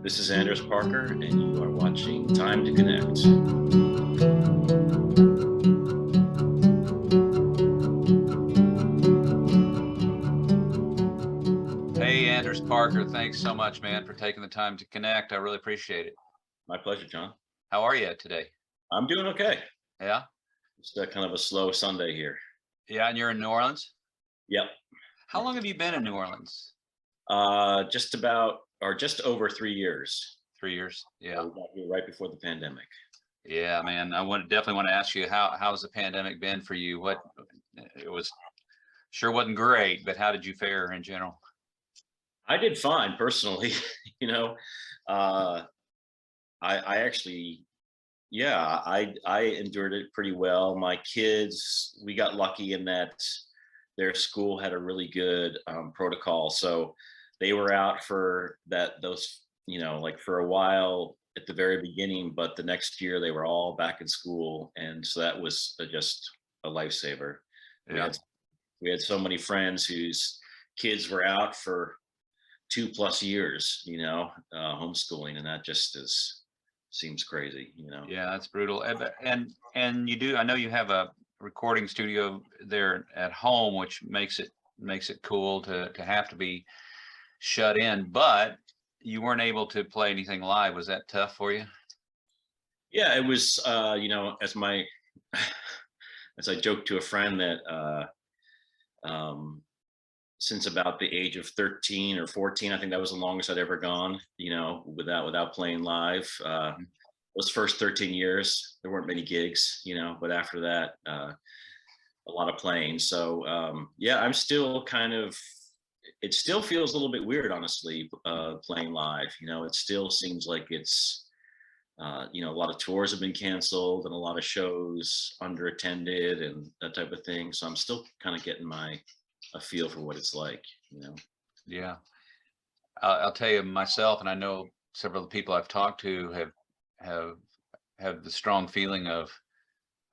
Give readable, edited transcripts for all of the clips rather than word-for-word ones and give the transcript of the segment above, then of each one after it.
This is Anders Parker, and you are watching Time to Connect. Hey, Anders Parker, thanks so much, man, for taking the time to connect. I really appreciate it. My pleasure, John. How are you today? I'm doing okay. Yeah? Just kind of a slow Sunday here. Yeah, and you're in New Orleans? Yep. How long have you been in New Orleans? Just about, or just over 3 years. 3 years? Yeah. So we got here right before the pandemic. Yeah, man. Definitely want to ask you how's the pandemic been for you? What it was sure wasn't great, but how did you fare in general? I did fine personally. you know, uh, I actually, yeah, I endured it pretty well. My kids, we got lucky in that their school had a really good protocol, so they were out for those, like for a while at the very beginning, but the next year they were all back in school, and so that was just a lifesaver. We Yeah. had we had so many friends whose kids were out for 2+ years, homeschooling, and that just seems crazy. Yeah, that's brutal. And you do, I know you have a recording studio there at home, which makes it cool to have to be shut in, but you weren't able to play anything live. Was that tough for you? Yeah, it was. As my as I joked to a friend that um, since about the age of 13 or 14, I think that was the longest I'd ever gone. Without playing live. Mhm. Those first 13 years, there weren't many gigs. But after that, a lot of playing. So yeah, I'm still kind of. It still feels a little bit weird, honestly, playing live. It still seems like it's. A lot of tours have been canceled and a lot of shows underattended and that type of thing. So I'm still kind of getting a feel for what it's like. Yeah. I'll tell you myself, and I know several of the people I've talked to have have the strong feeling of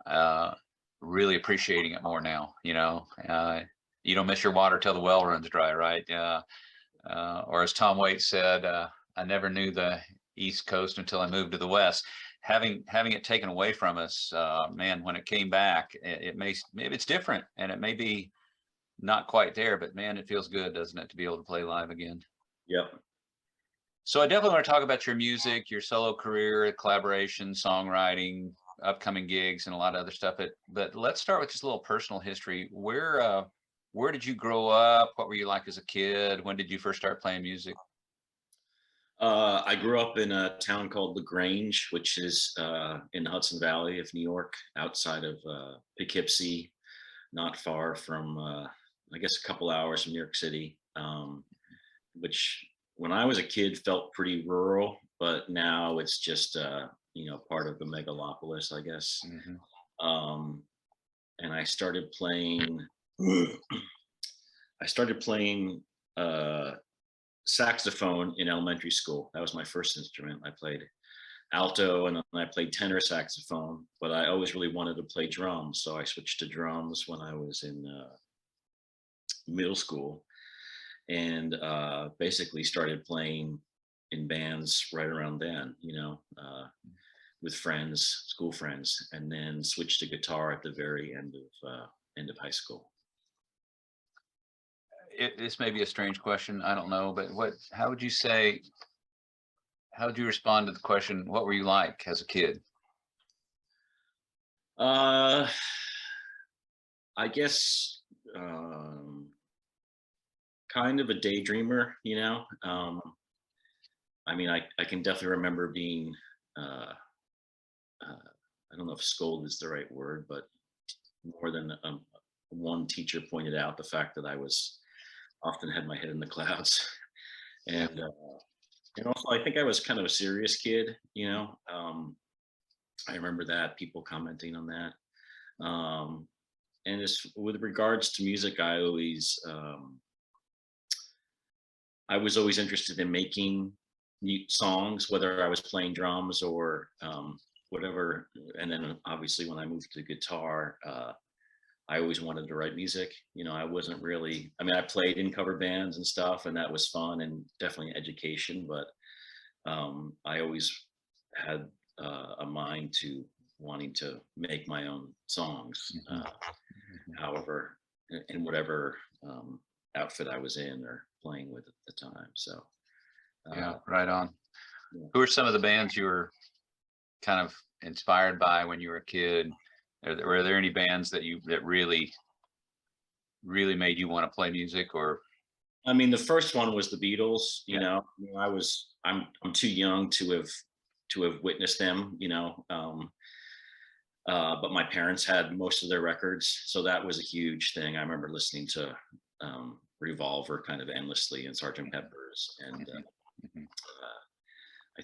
uh, really appreciating it more now. You don't miss your water till the well runs dry, right? Or as Tom Waits said, I never knew the East Coast until I moved to the West. Having it taken away from us, man, when it came back, maybe it's different, and it may be not quite there, but man, it feels good, doesn't it, to be able to play live again? Yep. So I definitely want to talk about your music, your solo career, collaboration, songwriting, upcoming gigs, and a lot of other stuff. But let's start with just a little personal history. Where did you grow up? What were you like as a kid? When did you first start playing music? I grew up in a town called LaGrange, which is in the Hudson Valley of New York, outside of Poughkeepsie, not far from, I guess, a couple hours from New York City. Which when I was a kid felt pretty rural, but now it's just part of the megalopolis, I guess. Hmm. Um, and I started playing. I started playing saxophone in elementary school. That was my first instrument. I played alto and then I played tenor saxophone, but I always really wanted to play drums, so I switched to drums when I was in middle school and basically started playing in bands right around then, with friends, school friends, and then switched to guitar at the very end of high school. This may be a strange question. I don't know, but how would you respond to the question, what were you like as a kid? Uh, I guess kind of a daydreamer. I mean, I can definitely remember being, uh, I don't know if scold is the right word, but more than one teacher pointed out the fact that I was often had my head in the clouds. Yeah. And also I think I was kind of a serious kid. I remember that people commenting on that. And as with regards to music, I was always interested in making new songs, whether I was playing drums or whatever. And then obviously when I moved to guitar, I always wanted to write music. I wasn't really, I mean, I played in cover bands and stuff, and that was fun and definitely education, but I always had a mind to wanting to make my own songs, Mhm. Mhm. however, in whatever outfit I was in or playing with at the time. So, Yeah, uh, right on. yeah. Who are some of the bands you were kind of inspired by when you were a kid? Were there any bands that really made you want to play music? Or I mean, the first one was the Beatles. yeah, I mean, I'm too young to have witnessed them. But my parents had most of their records, so that was a huge thing. I remember listening to Revolver kind of endlessly and Sergeant Pepper's, and mhm, mhm. I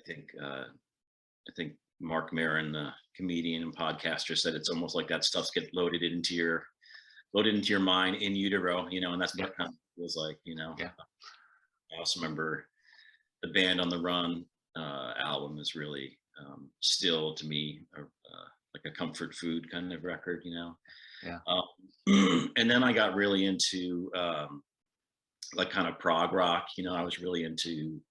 think Mark Maron, the comedian and podcaster, said it's almost like that stuff's get loaded into your mind in utero, and that's Yeah, what kind of feels like. yeah, I also remember the Band on the Run album is really still to me like a comfort food kind of record. yeah. And then I got really into like kind of prog rock. I was really into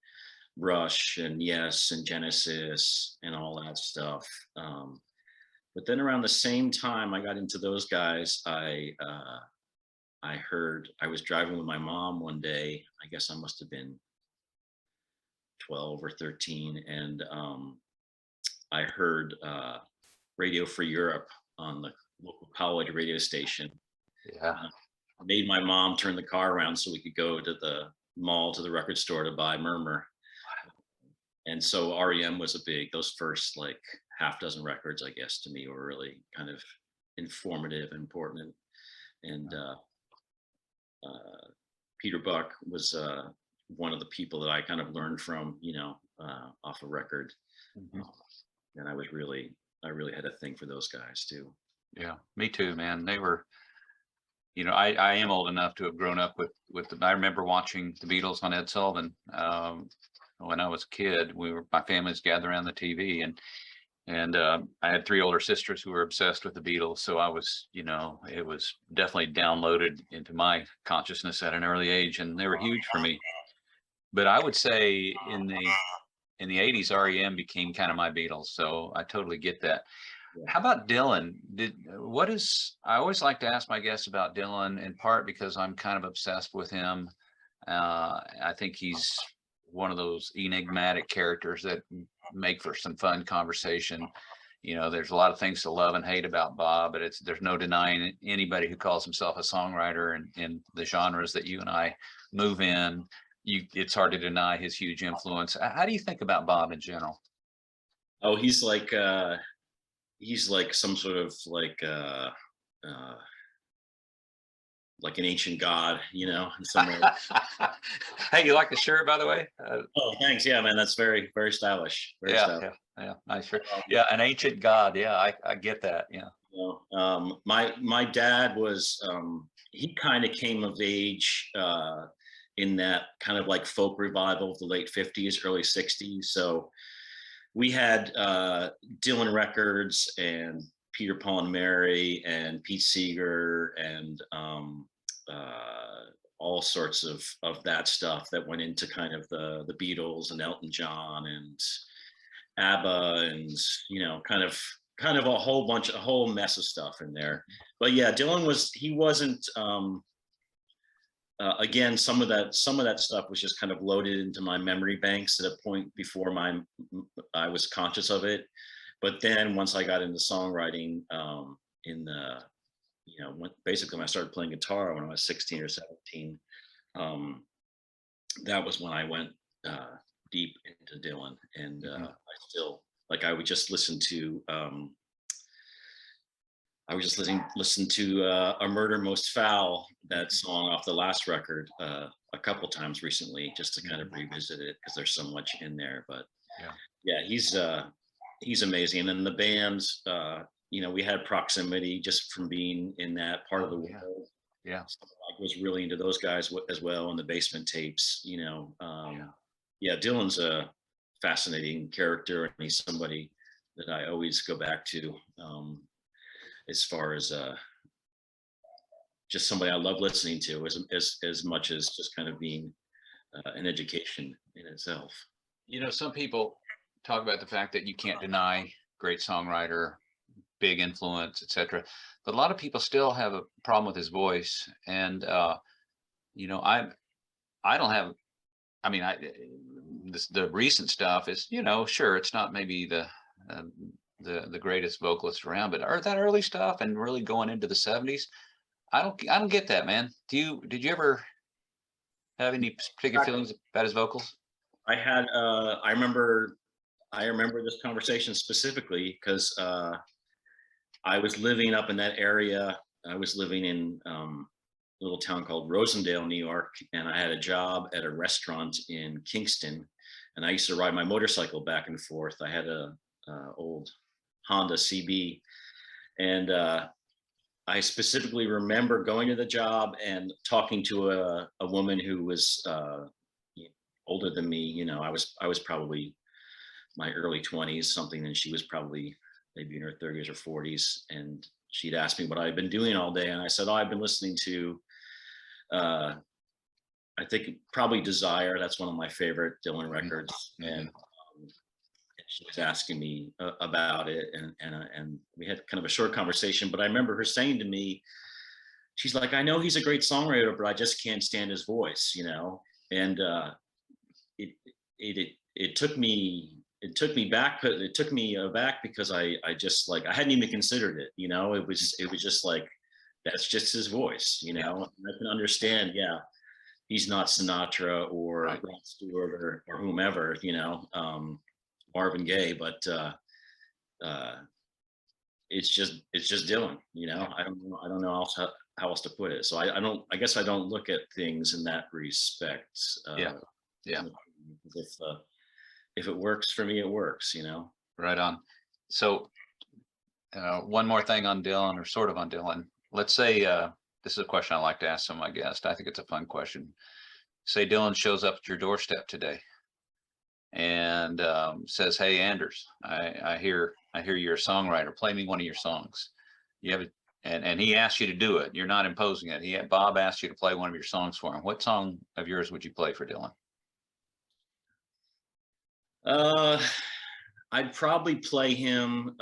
Rush and Yes and Genesis and all that stuff. But then around the same time I got into those guys, I heard I was driving with my mom one day. I guess I must have been 12 or 13, and I heard Radio Free Europe on the local college radio station. Yeah. Made my mom turn the car around so we could go to the mall, to the record store, to buy Murmur. And so REM was a big, those first like half dozen records, I guess, to me were really kind of informative and important. And Peter Buck was one of the people that I kind of learned from, off a record. Mhm. And I really had a thing for those guys too. Yeah, me too, man. They were, I am old enough to have grown up I remember watching the Beatles on Ed Sullivan. When I was a kid, my families gathered around the TV, and I had three older sisters who were obsessed with the Beatles. So it was definitely downloaded into my consciousness at an early age, and they were huge for me. But I would say in the 80s, REM became kind of my Beatles. So I totally get that. Yeah. How about Dylan? I always like to ask my guests about Dylan, in part because I'm kind of obsessed with him. I think he's one of those enigmatic characters that make for some fun conversation. There's a lot of things to love and hate about Bob, but there's no denying anybody who calls himself a songwriter in the genres that you and I move in. It's hard to deny his huge influence. How do you think about Bob in general? Oh, he's like some sort of uh like an ancient god, in some way. Hey, you like the shirt, by the way? Oh, thanks. Yeah, man, that's very, very stylish. Very Yeah, stylish. yeah, yeah. Nice shirt. Um, Yeah, an ancient god. Yeah, I get that. Yeah. my dad was he kind of came of age in that kind of like folk revival of the late 50s, early 60s. So we had Dylan records and Peter, Paul and Mary and Pete Seeger and all sorts of that stuff that went into kind of the Beatles and Elton John and ABBA and kind of a whole mess of stuff in there. But yeah, he wasn't again, some of that stuff was just kind of loaded into my memory banks at a point before I was conscious of it. But then once I got into songwriting, in the basically when I started playing guitar when I was 16 or 17, um, that was when I went deep into Dylan, and Mhm. I still like I was just listen to "A Murder Most Foul," that song off the last record, a couple times recently, just to kind of Mhm. revisit it because there's so much in there. But Yeah. yeah, he's amazing. And then the bands, we had proximity just from being in that part of the Oh, yeah. world. Yeah. So I was really into those guys as well, and the Basement Tapes. Yeah. Yeah, Dylan's a fascinating character, and he's somebody that I always go back to. As far as just somebody I love listening to as much as just kind of being an education in itself. You know, some people talk about the fact that you can't deny great songwriter, big influence, etc. But a lot of people still have a problem with his voice. And you know, I don't have. I mean, the recent stuff is, you know, sure, it's not maybe uh, the greatest vocalist around, but that early stuff and really going into the '70s, I don't get that, man. Did you ever have any particular feelings about his vocals? I had I remember this conversation specifically because I was living up in that area. I was living in a little town called Rosendale, New York, and I had a job at a restaurant in Kingston. And I used to ride my motorcycle back and forth. I had a old Honda CB, and I specifically remember going to the job and talking to a woman who was older than me. You know, I was probably my early 20s something, and she was probably maybe in her 30s or 40s, and she'd asked me what I'd been doing all day, and I said, oh, I've been listening to uh, I think probably Desire. That's one of my favorite Dylan records. And she was asking me about it, and we had kind of a short conversation. But I remember her saying to me, she's like, I know he's a great songwriter, but I just can't stand his voice, you know. And it it took me back. It took me aback because I just like I hadn't even considered it, you know. It was just like that's just his voice, you know. And I can understand, yeah, he's not Sinatra or Right. Rod Stewart or whomever, you know, Marvin Gaye, but uh, it's just Dylan, you know. I don't know how else to put it. So I don't. I guess I don't look at things in that respect. Yeah. Yeah. If if it works for me, it works, you know. Right on. So one more thing on Dylan, or sort of on Dylan. Let's say this is a question I like to ask some of my guests. I think it's a fun question. Say Dylan shows up at your doorstep today and says, "Hey, Anders, I hear you're a songwriter. Play me one of your songs." You have it, and he asked you to do it. You're not imposing it. Bob asked you to play one of your songs for him. What song of yours would you play for Dylan? Uh, I'd probably play him.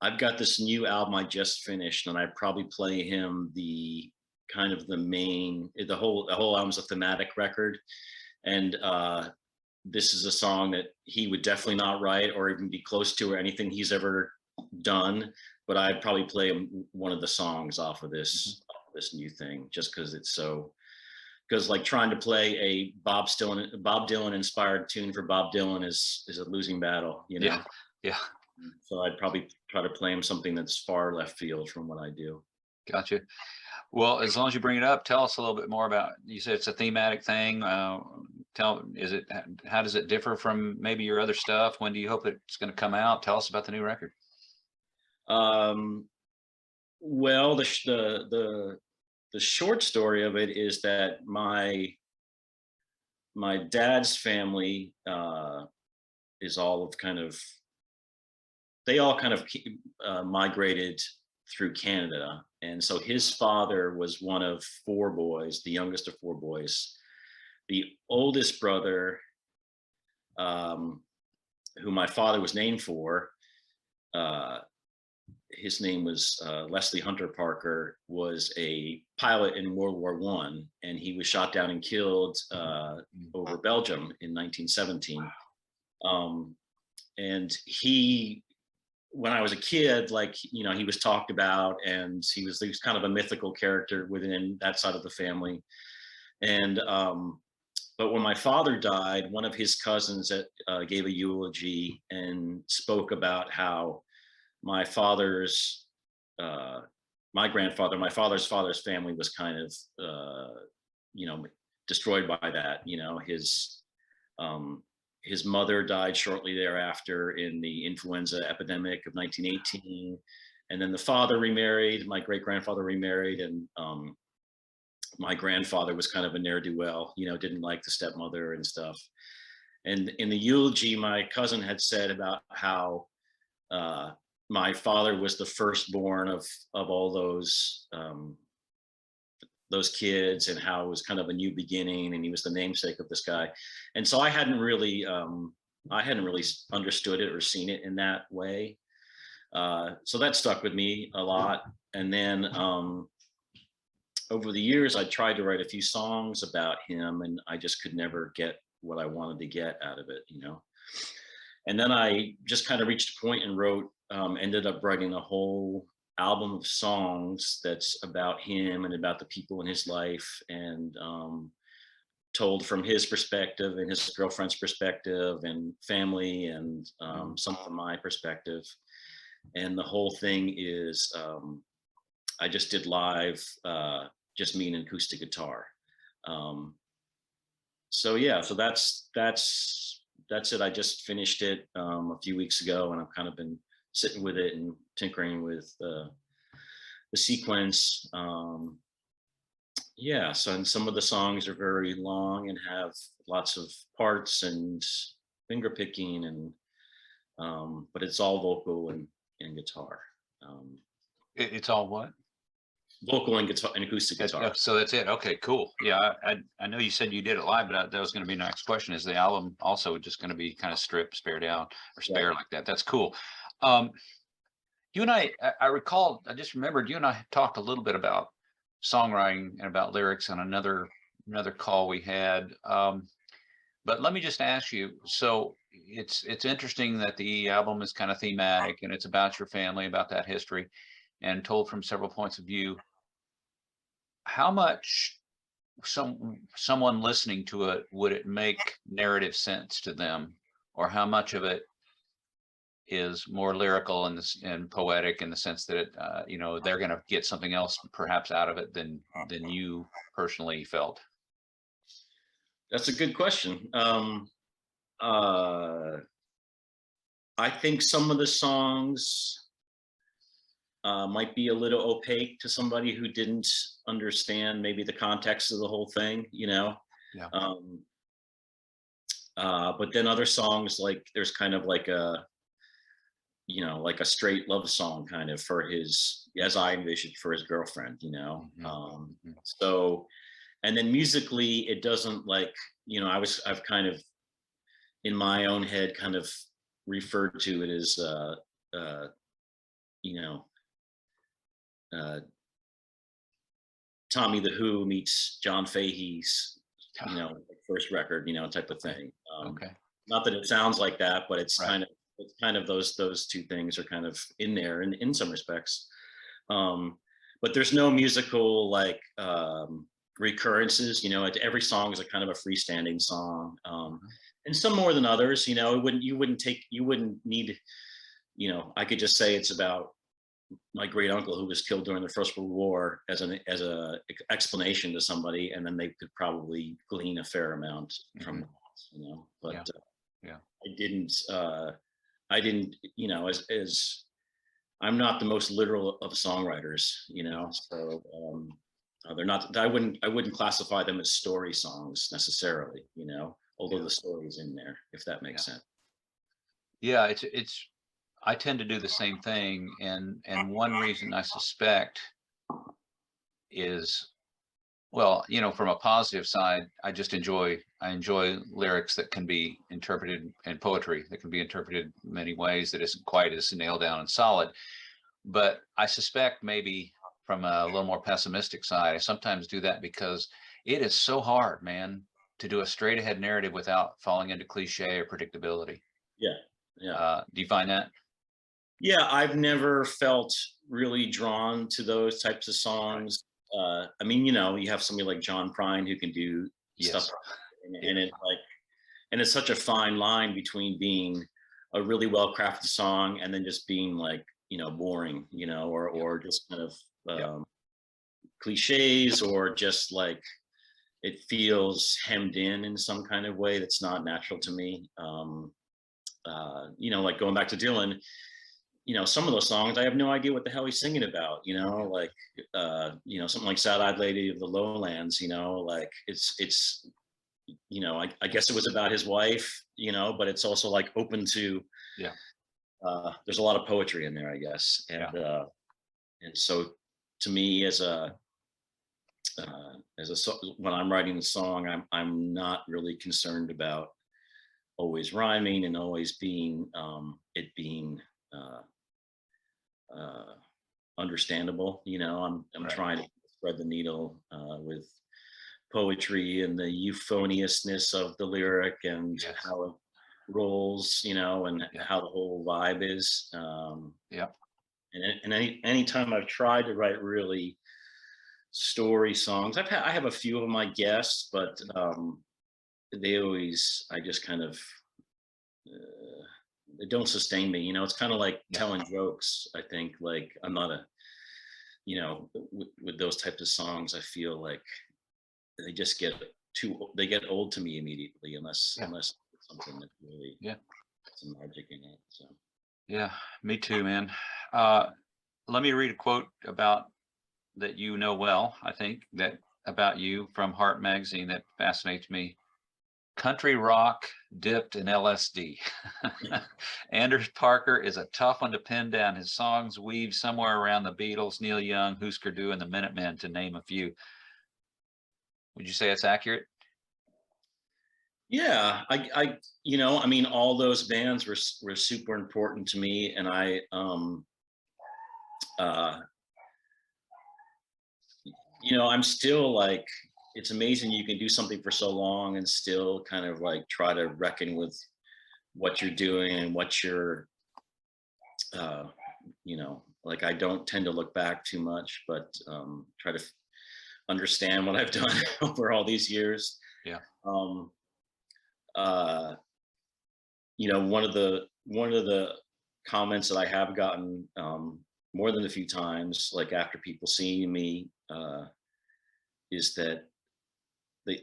I've got this new album I just finished, and I'd probably play him the kind of the main. The whole album's a thematic record, and this is a song that he would definitely not write or even be close to or anything he's ever done. But I'd probably play him one of the songs off of this new thing, just because it's so. Because like trying to play a Bob Dylan inspired tune for Bob Dylan is a losing battle, you know. Yeah. Yeah. So I'd probably try to play him something that's far left field from what I do. Gotcha. Well, as long as you bring it up, tell us a little bit more about. You said it's a thematic thing. How does it differ from maybe your other stuff? When do you hope it's going to come out? Tell us about the new record. Um, well, the short story of it is that my dad's family is all of kind of they all kind of migrated through Canada. And so his father was one of four boys, the youngest of four boys. The oldest brother, who my father was named for, uh, his name was Leslie Hunter Parker, was a pilot in World War I, and he was shot down and killed over Belgium in 1917. And when I was a kid, like, you know, he was talked about, and he was kind of a mythical character within that side of the family. And but when my father died, one of his cousins gave a eulogy and spoke about how my father's my grandfather, my father's family was kind of you know, destroyed by that. You know, his mother died shortly thereafter in the influenza epidemic of 1918. And then the father remarried, my great grandfather remarried, and my grandfather was kind of a ne'er-do-well, you know, didn't like the stepmother and stuff. And in the eulogy, my cousin had said about how my father was the firstborn of all those those kids and how it was kind of a new beginning, and he was the namesake of this guy. And so I hadn't really understood it or seen it in that way. So that stuck with me a lot. And then over the years, I tried to write a few songs about him, and I just could never get what I wanted to get out of it, you know. And then I just kind of reached a point and ended up writing a whole album of songs that's about him and about the people in his life, and told from his perspective and his girlfriend's perspective and family, and some from my perspective. And the whole thing is, I just did live, just me and an acoustic guitar. So yeah, so that's it. I just finished it a few weeks ago, and I've kind of been sitting with it and tinkering with the sequence. Yeah, so and some of the songs are very long and have lots of parts and finger picking, and but it's all vocal and guitar. It's all what? Vocal and guitar and acoustic guitar. So that's it. Okay, cool. Yeah, I know you said you did it live, but that was going to be the next question. Is the album also just going to be kind of stripped, spared out, or spare like that? That's cool. You and I recall, I just remembered you and I talked a little bit about songwriting and about lyrics on another call we had. But let me just ask you, so it's interesting that the album is kind of thematic, and it's about your family, about that history, and told from several points of view. How much someone listening to it would it make narrative sense to them, or how much of it is more lyrical and poetic in the sense that it, you know, they're going to get something else perhaps out of it than you personally felt? That's a good question. I think some of the songs might be a little opaque to somebody who didn't understand maybe the context of the whole thing, you know. Yeah. But then other songs, like there's kind of like a, you know, like a straight love song kind of for his, as I envisioned, for his girlfriend, you know. So, and then musically, it doesn't, like, you know, I've kind of in my own head kind of referred to it as, you know, Tommy the Who meets John Fahey's, you know, first record, you know, type of thing. Okay. Not that it sounds like that, but it's Right. kind of those two things are kind of in there in some respects. But there's no musical like recurrences, you know. Every song is a kind of a freestanding song, and some more than others, you know. You wouldn't need, you know, I could just say it's about my great uncle who was killed during the First World War as a explanation to somebody, and then they could probably glean a fair amount from that, you know. But yeah. I didn't, you know, as I'm not the most literal of songwriters, you know, so they're not. I wouldn't classify them as story songs necessarily, you know, although the story's in there, if that makes sense. Yeah, it's I tend to do the same thing, and one reason I suspect is, well, you know, from a positive side, I enjoy lyrics that can be interpreted, and poetry that can be interpreted many ways that isn't quite as nailed down and solid. But I suspect maybe from a little more pessimistic side, I sometimes do that because it is so hard, man, to do a straight ahead narrative without falling into cliche or predictability. Yeah. Do you find that? Yeah, I've never felt really drawn to those types of songs. I mean, you know, you have somebody like John Prine who can do stuff, and it's such a fine line between being a really well crafted song and then just being like, you know, boring, you know, or just kind of cliches, or just like it feels hemmed in some kind of way that's not natural to me. You know, like going back to Dylan, you know, some of those songs, I have no idea what the hell he's singing about, you know, like, you know, something like Sad-Eyed Lady of the Lowlands, you know, like it's, you know, I guess it was about his wife, you know, but it's also like open to, there's a lot of poetry in there, I guess. And so to me, as a when I'm writing a song, I'm not really concerned about always rhyming and always being it being uh, uh, understandable. I'm Right. trying to thread the needle with poetry and the euphoniousness of the lyric and Yes. how it rolls, and Yeah. how the whole vibe is. Yeah. And anytime I've tried to write really story songs, I have a few of my guests, but I just kind of uh, they don't sustain me. It's kind of like Yeah. telling jokes. I think like I'm not a with those types of songs. I feel like they just they get old to me immediately Yeah. unless it's something that really Yeah. has some magic in it. So Yeah. Me too, man. Uh, Let me read a quote about that you know well, I think, that about you from HARP magazine that fascinates me. Country rock dipped in LSD. Anders Parker is a tough one to pin down. His songs weave somewhere around the Beatles, Neil Young, Husker Du, and the Minutemen, to name a few. Would you say that's accurate? yeah, I mean, all those bands were super important to me, and uh, I'm still like, it's amazing you can do something for so long and still kind of like try to reckon with what you're doing and what you're, uh, like I don't tend to look back too much, but try to understand what I've done over all these years. Yeah. Um, uh, one of the comments that I have gotten more than a few times, like after people seeing me, is that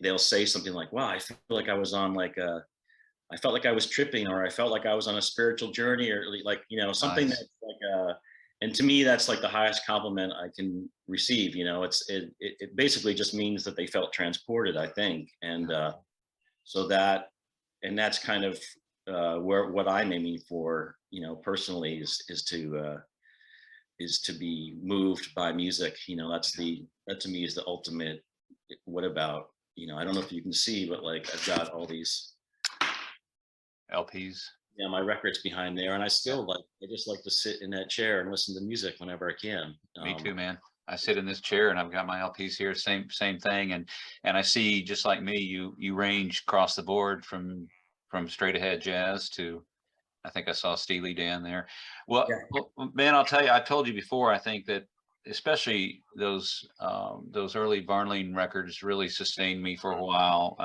they'll say something like, "Wow, I feel like I was on like I felt like I was tripping, or I felt like I was on a spiritual journey, or like something Nice. that's like." And to me, that's like the highest compliment I can receive. It basically just means that they felt transported, I think, and so that's kind of where what I'm aiming for, personally, is to be moved by music. That to me is the ultimate. What about, I don't know if you can see, but like I've got all these, LPs. my records behind there, and Yeah. I just like to sit in that chair and listen to music whenever I can. Me too, man. I sit in this chair and I've got my LPs here, same thing. And I see, just like me, you range across the board from straight ahead jazz to, I think I saw Steely Dan there. Well, man, I'll tell you, I told you before, I think that especially those early Varnaline records really sustained me for a while,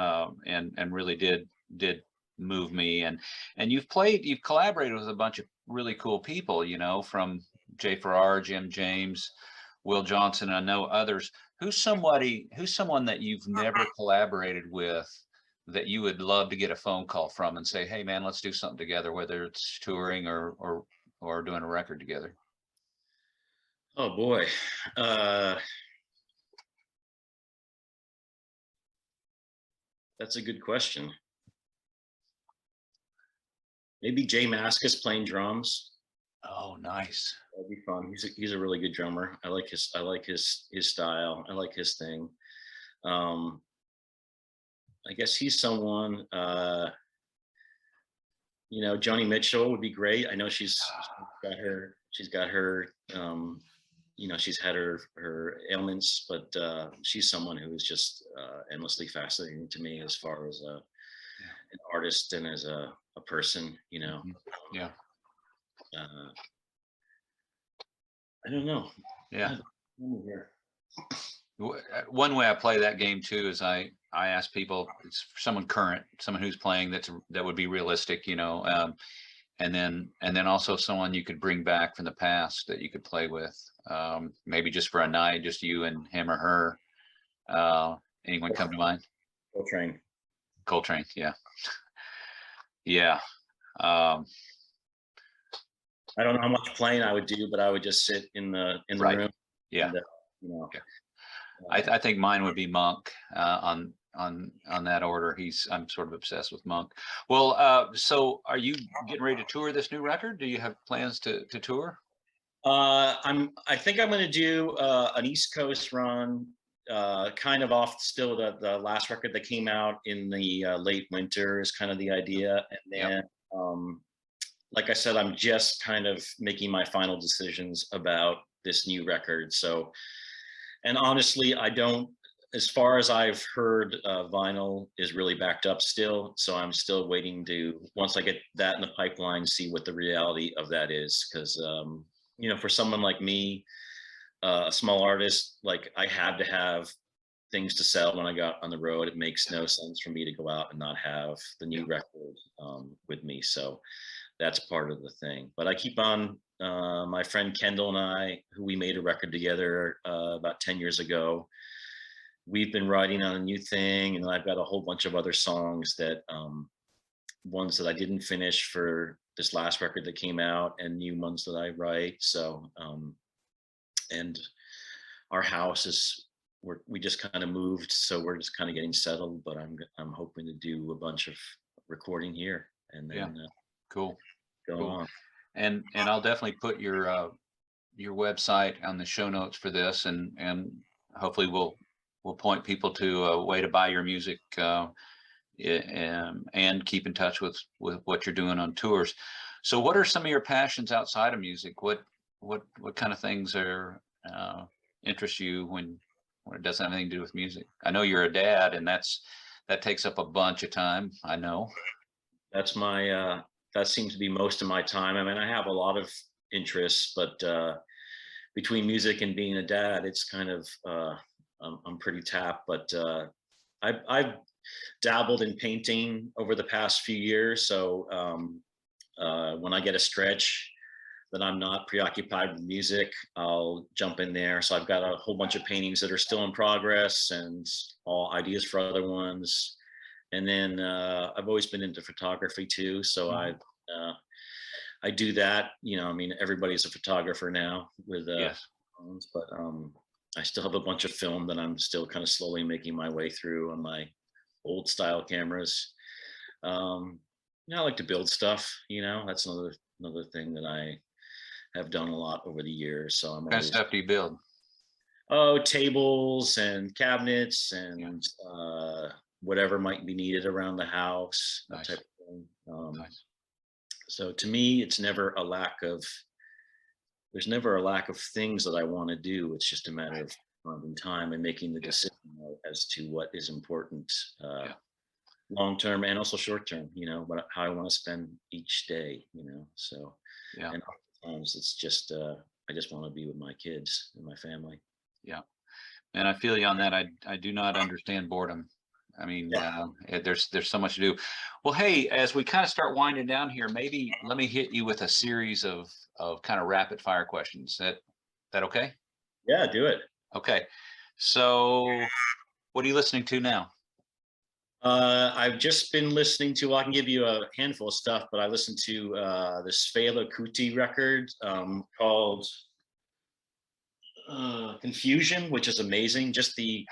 and really did move me. And you've collaborated with a bunch of really cool people, from Jay Farrar, Jim James, Will Johnson, and I know others. Who's someone that you've never collaborated with that you would love to get a phone call from and say, "Hey, man, let's do something together," whether it's touring or doing a record together? Oh boy, uh, that's a good question. Maybe Jay Mascis playing drums. Oh, nice. That'd be fun. He's a really good drummer. I like his style. I like his thing. Um, I guess he's someone. Joni Mitchell would be great. I know she's got her. She's had her ailments, but she's someone who is just endlessly fascinating to me as far as Yeah. an artist and as a person. Mhm. Yeah. Uh, I don't know. Yeah. Here. One way I play that game too is I ask people, it's for someone current, someone who's playing that would be realistic, and then also someone you could bring back from the past that you could play with, maybe just for a night, just you and him or her. Anyone come to mind? Coltrane. Coltrane, yeah. Yeah. Um, I don't know how much playing I would do, but I would just sit in the right. room Yeah. and you know. Yeah. Uh, I think mine would be Monk, on that order. I'm sort of obsessed with Monk. Well, so are you getting ready to tour this new record? Do you have plans to tour? I think I'm going to do an East Coast run kind of off still the last record that came out in the late winter is kind of the idea. And Yep. then, like I said, I'm just kind of making my final decisions about this new record. So, and honestly, I don't, as far as I've heard, vinyl is really backed up still. So I'm still waiting to, once I get that in the pipeline, see what the reality of that is. Cause, you know, for someone like me, a small artist, like I had to have things to sell when I got on the road. It makes no sense for me to go out and not have the new record with me. So that's part of the thing. But I keep on, my friend Kendall and I, who we made a record together about 10 years ago, we've been writing on a new thing, and I've got a whole bunch of other songs that ones that I didn't finish for this last record that came out, and new ones that I write. So and our house is, we just kind of moved, so we're just kind of getting settled, but I'm hoping to do a bunch of recording here and then Cool. go Cool. on. And I'll definitely put your website on the show notes for this, and hopefully we'll point people to a way to buy your music, and keep in touch with what you're doing on tours. So what are some of your passions outside of music? What kind of things are interest you when it doesn't have anything to do with music? I know you're a dad, and that takes up a bunch of time. I know. That's my that seems to be most of my time. I mean, I have a lot of interests, but between music and being a dad, it's kind of I'm pretty tapped. But I've dabbled in painting over the past few years. So when I get a stretch that I'm not preoccupied with music, I'll jump in there. So I've got a whole bunch of paintings that are still in progress and all ideas for other ones. And then I've always been into photography too. So I do that. You know, I mean, everybody's a photographer now with Yes. phones, but I still have a bunch of film that I'm still kind of slowly making my way through on my old style cameras. You know, I like to build stuff. You know, that's another thing that I have done a lot over the years. So I'm What kind of always, stuff do you build? oh, tables and cabinets and whatever might be needed around the house, that Nice. type of thing. Nice. So to me, it's never a lack of, there's never a lack of things that I want to do. It's just a matter of finding time and making the decision as to what is important, long term and also short term. You know, how I want to spend each day. You know, so and oftentimes it's just I just want to be with my kids and my family. Yeah. And I feel you on that. I do not understand boredom. I mean, there's so much to do. Well, hey, as we kind of start winding down here, maybe let me hit you with a series of kind of rapid fire questions. That okay? Yeah, do it. Okay. So what are you listening to now? I've just been listening to, well, I can give you a handful of stuff, but I listened to this Fela Kuti record called Confusion, which is amazing. Just the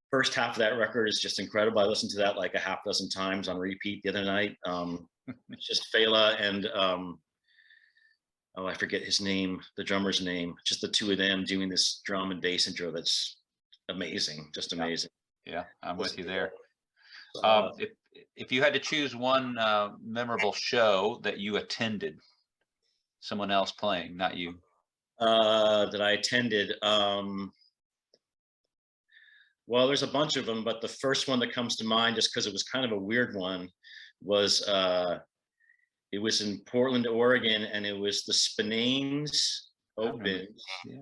first half of that record is just incredible. I listened to that like a half dozen times on repeat the other night. It's just Fela and oh, I forget his name, the drummer's name. Just the two of them doing this drum and bass intro. That's amazing, just amazing. Yeah, I'm with you there. Uh, If you had to choose one memorable show that you attended, someone else playing, not you. that I attended. Well, there's a bunch of them, but the first one that comes to mind, just because it was kind of a weird one, was it was in Portland, Oregon, and it was the Spinanes opened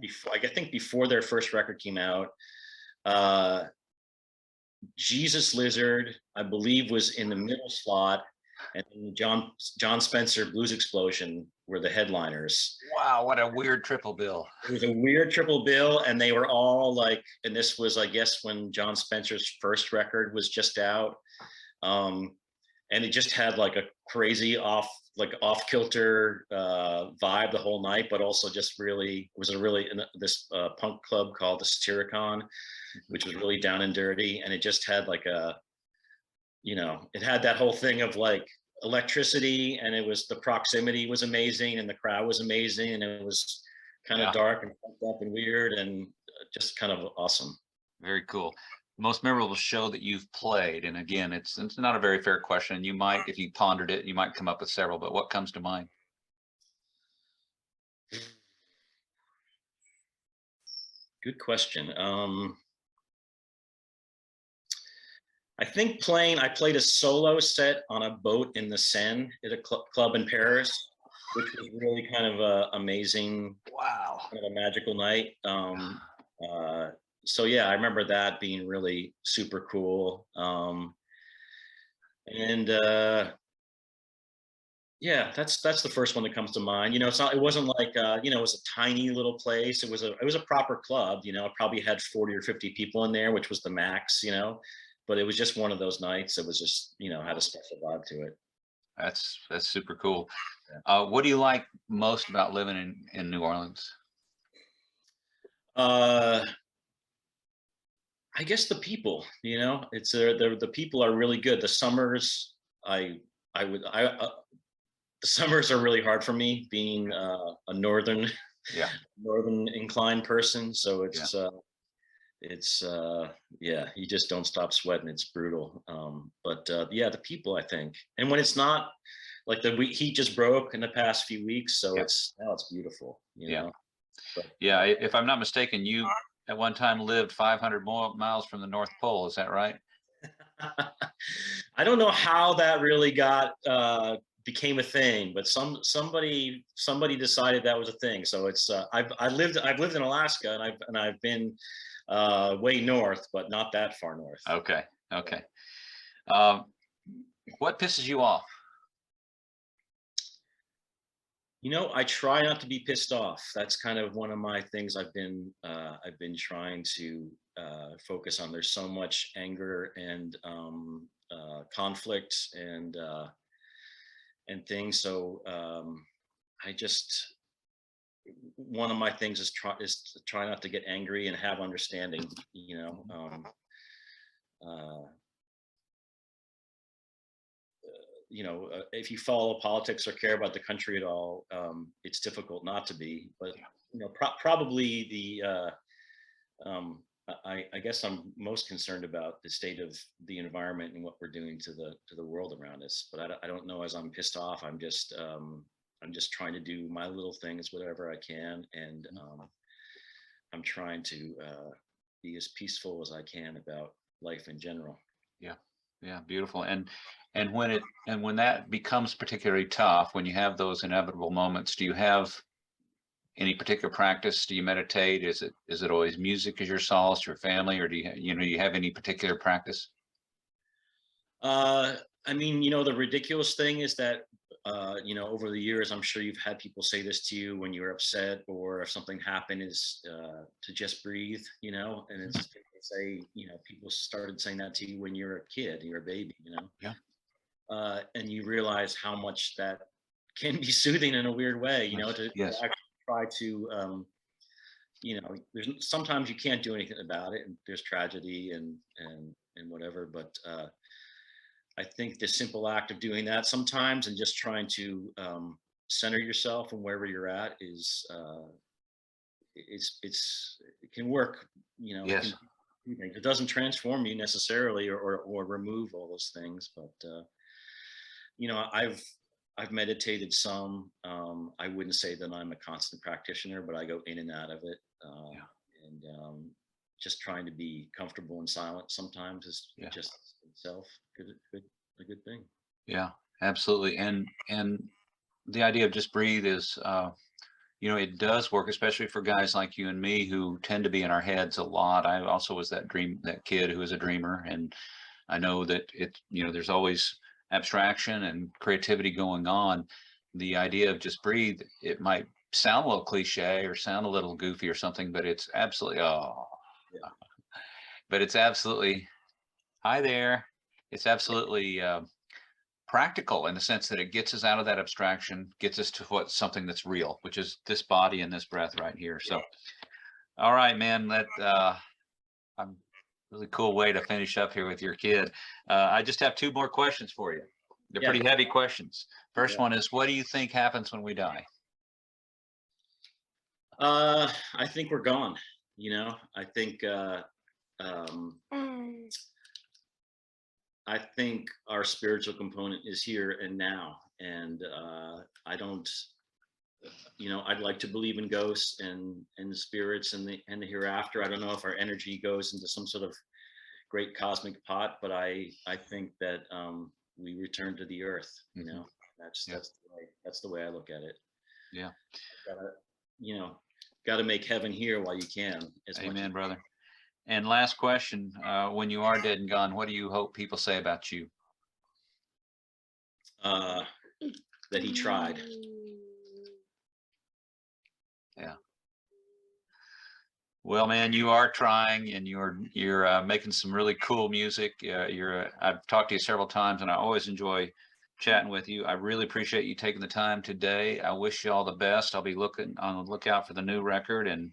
before, I think before their first record came out. Jesus Lizard, I believe, was in the middle slot, and John Spencer Blues Explosion were the headliners. Wow, what a weird triple bill. It was a weird triple bill, and they were all like, and this was, I guess, when John Spencer's first record was just out. And it just had like a crazy off kilter vibe the whole night, but also just really, it was a really, this punk club called the Satyricon, which was really down and dirty. And it just had like a, you know, it had that whole thing of like electricity, and it was, the proximity was amazing, and the crowd was amazing, and it was kind of dark and fucked up and weird and just kind of awesome. Very cool. Most memorable show that you've played, and again, it's not a very fair question. You might, if you pondered it, you might come up with several, but what comes to mind? Good question. I played a solo set on a boat in the Seine at a club in Paris, which was really kind of a amazing, Wow. kind of a magical night. Uh, so yeah, I remember that being really super cool. And yeah, that's the first one that comes to mind. It wasn't like it was a tiny little place. It was a proper club. It probably had 40 or 50 people in there, which was the max. But it was just one of those nights. It was just, had a special vibe to it. That's super cool. Yeah. What do you like most about living in New Orleans? Uh, I guess the people, it's the people are really good. The summers, I would I the summers are really hard for me being a northern Yeah, northern inclined person. So yeah, it's yeah, you just don't stop sweating. It's brutal. But yeah, the people, I think, and when it's not like heat just broke in the past few weeks, so yeah, now it's beautiful. yeah, But yeah. If I'm not mistaken, you at one time lived 500 more miles from the North Pole. Is that right? I don't know how that really became a thing, but somebody decided that was a thing. So it's I've lived in Alaska, and I've been way north, but not that far north. Okay, okay. Um, what pisses you off? I try not to be pissed off. That's kind of one of my things I've been trying to focus on. There's so much anger and conflict and things. So I just one of my things is to try not to get angry and have understanding. Uh, if you follow politics or care about the country at all, it's difficult not to be. But probably I guess I'm most concerned about the state of the environment and what we're doing to the world around us. But I don't know as I'm pissed off. I'm just trying to do my little things, whatever I can, and I'm trying to be as peaceful as I can about life in general. Yeah, yeah, beautiful. And when that becomes particularly tough, when you have those inevitable moments, do you have any particular practice? Do you meditate? Is it always music as your solace, your family, or do you have any particular practice? Uh, I mean, the ridiculous thing is that, over the years, I'm sure you've had people say this to you when you're upset or if something happened, is to just breathe, and it's people started saying that to you when you're a kid, you're a baby. Yeah. And you realize how much that can be soothing in a weird way, Yes. to Yes. actually try to, there's sometimes you can't do anything about it, and there's tragedy and whatever, but I think the simple act of doing that sometimes and just trying to center yourself and wherever you're at is it can work. It can Yes. it doesn't transform you necessarily or remove all those things, but I've meditated some. I wouldn't say that I'm a constant practitioner, but I go in and out of it, Yeah. and just trying to be comfortable and silent sometimes is Yeah. just itself a good thing. Yeah. Absolutely. And the idea of just breathe is, it does work, especially for guys like you and me who tend to be in our heads a lot. I also was that kid who was a dreamer, and I know that there's always abstraction and creativity going on. The idea of just breathe, it might sound a little cliche or sound a little goofy or something, but it's absolutely, Yeah. but it's absolutely, hi there. It's absolutely practical in the sense that it gets us out of that abstraction, gets us to something that's real, which is this body and this breath right here. So, all right, man, I'm really cool way to finish up here with your kid. I just have two more questions for you. They're Yeah. pretty heavy questions. First Yeah. one is, what do you think happens when we die? I think we're gone. I think um, I think our spiritual component is here and now, and I don't, I'd like to believe in ghosts and spirits and the hereafter. I don't know if our energy goes into some sort of great cosmic pot, but I think that we return to the earth. That's Yeah. that's the way I look at it. Yeah. Gotta, got to make heaven here while you can. As much Amen, as, brother. And last question, when you are dead and gone, what do you hope people say about you? that he tried. Yeah. Well, man, you are trying, and you're making some really cool music. I've talked to you several times, and I always enjoy chatting with you. I really appreciate you taking the time today. I wish you all the best. I'll be looking on the lookout for the new record and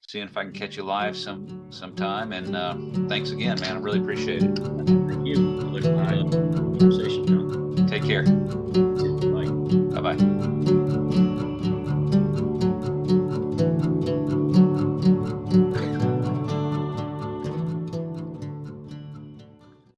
seeing if I can catch you live sometime. And thanks again, man. I really appreciate it. Thank you. I look All forward right. to the conversation, John. Take care.